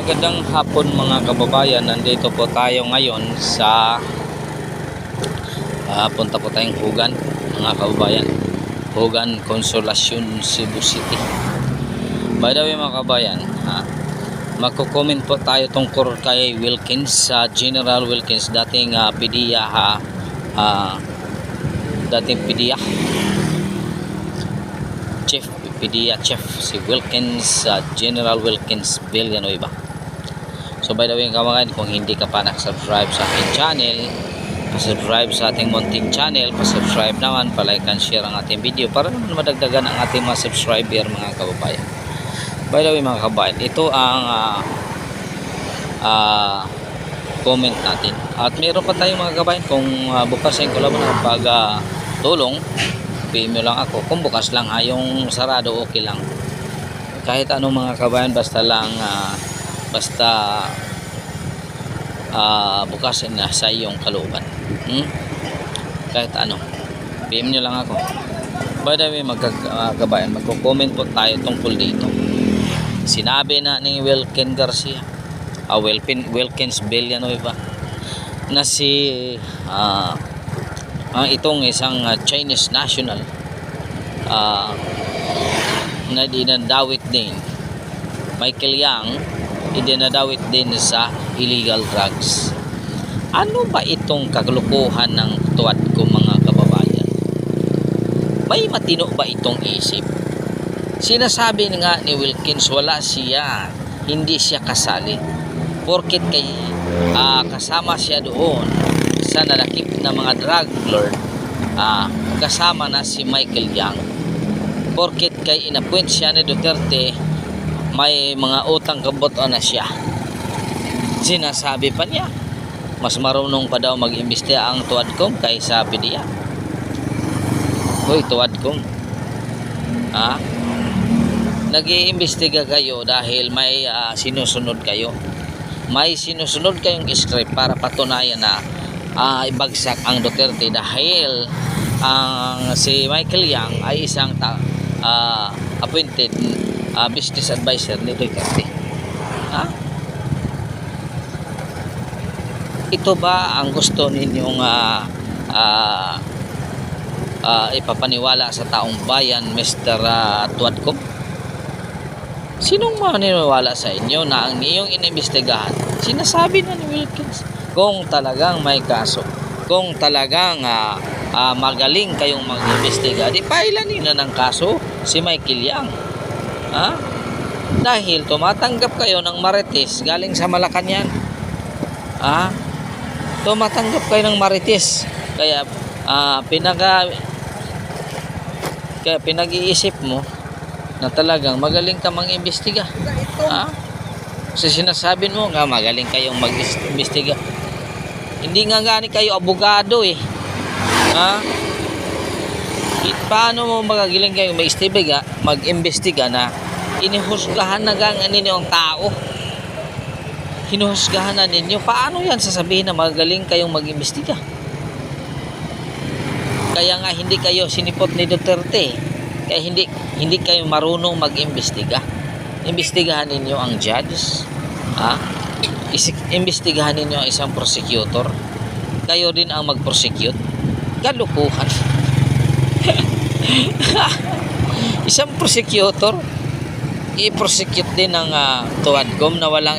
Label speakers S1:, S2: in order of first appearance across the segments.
S1: Magandang hapon mga kababayan. Nandito po tayo ngayon sa punta po tayong Hugan mga kababayan. Hugan Consolacion, Cebu City. By the way mga kababayan, magko-comment po tayo tungkol kay Wilkins, General Wilkins, dating PDEA dating PDEA Chief PDEA Chief si Wilkins, General Wilkins Villanueva. So by the way kababayan, kung hindi ka pa nakasubscribe sa ating channel, pasubscribe sa ating munting channel, pasubscribe naman, palike and share ang ating video para naman madagdagan ang ating mga subscriber mga kababayan. By the way mga kababayan, ito ang comment natin. At meron pa tayong mga kababayan, kung bukas yung kulaban ng pag-tulong, PM nyo lang ako. Kung bukas lang yung sarado, okay lang. Kahit anong mga kababayan, basta lang bukasin na sa iyong kalooban. Kahit ano, PM nyo lang ako. By the way mga kababayan, magko-comment po tayo tungkol dito. Sinabi na ni Wilkins Garcia, Wilkins Villanueva, na si itong isang Chinese national na dinadawit din, Michael Yang, idinadawit din sa illegal drugs. Ano ba itong kagulukuhan ng tuwad ko mga kababayan? May matino ba itong isip? Sinasabi nga ni Wilkins, wala siya, hindi siya kasali porket kay kasama siya doon sa nalakip na mga drug lord, kasama na si Michael Yang, porket kay inappoint siya ni Duterte, may mga utang kaboto na siya. Sinasabi pa niya mas marunong pa daw mag-imbestiga ang Tuadcom kaysa PDEA. Hoy Tuadcom, nag-iimbestiga kayo dahil may sinusunod kayo. May sinusunod kayong script para patunayan na ibagsak ang Duterte dahil si Michael Yang ay isang appointed business advisor ni Duterte. Ito ba ang gusto ninyong ipapaniwala sa taong bayan, Mr. Tuadcom? Sinong maniniwala sa inyo na ang inyong inimbestigahan? Sinasabi na ni Wilkins, kung talagang may kaso, kung talagang magaling kayong mag-imbestiga, di pailanin na ng kaso si Michael Yang. Dahil tumatanggap kayo ng marites galing sa Malacanang. Tumatanggap kayo ng marites, kaya pinag-iisip mo na talagang magaling ka mang-imbestiga. Kasi sinasabi mo nga magaling kayong mag-imbestiga. Hindi nga gani kayo abogado eh. Paano mo magagaling kayong mag-imbestiga na inihusgahan na gang ninyo ang tao? Hinuhusgahan na ninyo. Paano yan sasabihin na magaling kayong mag-imbestiga? Kaya nga hindi kayo sinipot ni Duterte. Kaya hindi kayo marunong mag-imbestiga. Imbestigahan ninyo ang judge. Imbestigahan ninyo ang isang prosecutor. Kayo din ang mag-prosecute. Kalukuhan. Isang prosecutor i-prosecute din ng Tuadcom na wala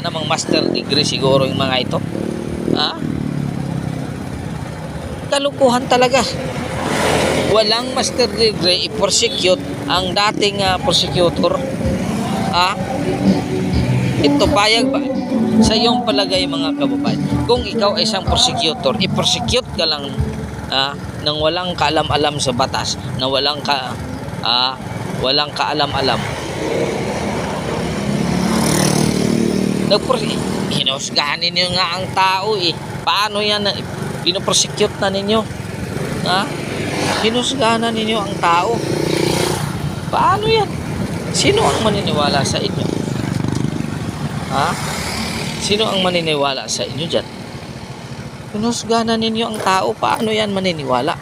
S1: namang master degree siguro yung mga ito. Kalukuhan talaga. Walang master degree i-prosecute ang dating prosecutor. Ito payag ba sa iyong palagay mga kababayan? Kung ikaw ay isang prosecutor, i-prosecute ka lang nang walang kaalam-alam sa batas, na walang kaalam-alam. Hinusgahan ninyo nga ang tao eh. Paano yan? Pinoprosecute na ninyo. Hinusgahan na ninyo ang tao. Paano yan? Sino ang maniniwala sa inyo? Sino ang maniniwala sa inyo dyan? Hinusgahan na ninyo ang tao. Paano yan maniniwala?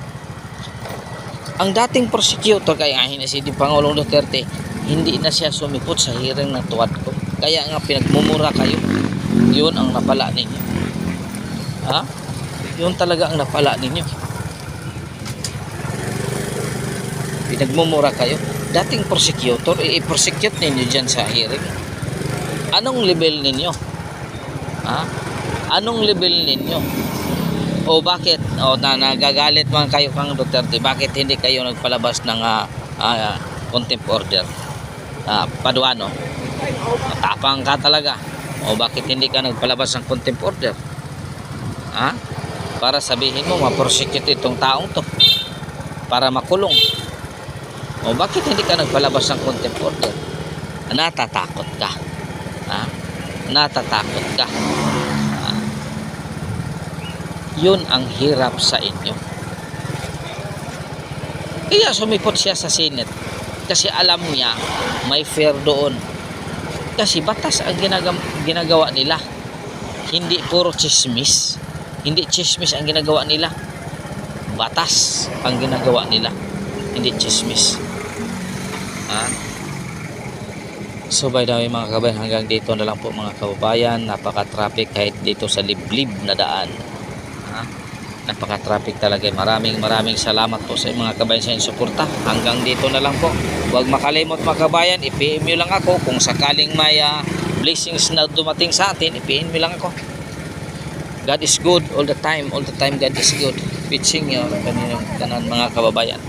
S1: Ang dating prosecutor kay ahin na si Pangulong Duterte, hindi na siya sumipot sa hearing ng tuwad ko. Kaya nga pinagmumura kayo. Yun ang napala ninyo. Ha? Yun talaga ang napala ninyo. Pinagmumura kayo. Dating prosecutor, i-prosecute ninyo dyan sa hearing. Anong level ninyo? Ha? Anong level ninyo? O bakit nagagalit man kayo kang Duterte, bakit hindi kayo nagpalabas ng contempt order? Paduano, tapang ka talaga. O bakit hindi ka nagpalabas ng contempt order? Para sabihin mo ma-prosecute itong taong to para makulong. O bakit hindi ka nagpalabas ng contempt order? Natatakot ka. Natatakot ka. Yun ang hirap sa inyo. Kaya sumipot siya sa Senate kasi alam niya may fair doon. Kasi batas ang ginagawa nila. Hindi puro chismis. Hindi chismis ang ginagawa nila. Batas ang ginagawa nila. Hindi chismis. So by the way mga kabayan, hanggang dito na lang po mga kababayan. Napaka-traffic kahit dito sa liblib na daan. Napaka-traffic talaga. Maraming salamat po sa mga kabayan sa inyong suporta. Hanggang dito na lang po. Huwag makalimot mga kabayan, i-PM nyo lang ako kung sakaling may blessings na dumating sa atin, i-PM nyo lang ako. God is good all the time. All the time God is good. Pitching nyo kanan mga kababayan.